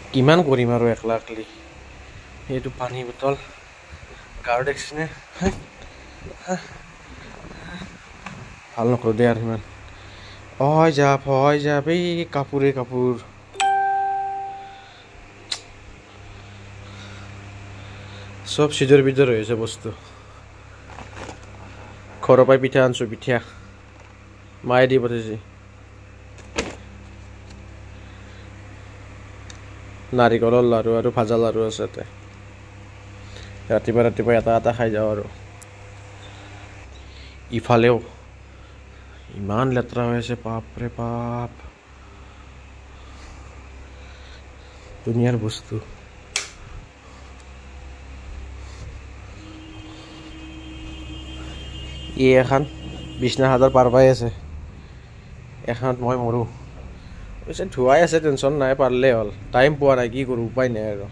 কিমান কৰিম আৰু একলা একলি এইটো পানী বটল গাৰ দেখিছেনে ভাল নকৰোঁ দে আৰু সিমান হয় যাব এই কাপোৰে কাপোৰ চব চিজৰ বিজৰ হৈ আছে বস্তু ঘৰৰ পৰাই পিঠা আনছোঁ পিঠা মায়ে দি পঠাইছে নাৰিকলৰ লাৰু আৰু ভাজা লাৰু আছে তাতে ৰাতিপুৱা এটা খাই যাওঁ আৰু ইফালেও ইমান লেতেৰা হৈ আছে বাপৰে বাপ দুনিয়াৰ বস্তু এখন বিছনা হাজাৰ পাৰ পাই আছে এখনত মই মৰোঁ পিছে ধুৱাই আছে টেনশ্যন নাই পাৰিলে হ'ল টাইম পোৱা নাই কি কৰোঁ উপায় নাই আৰু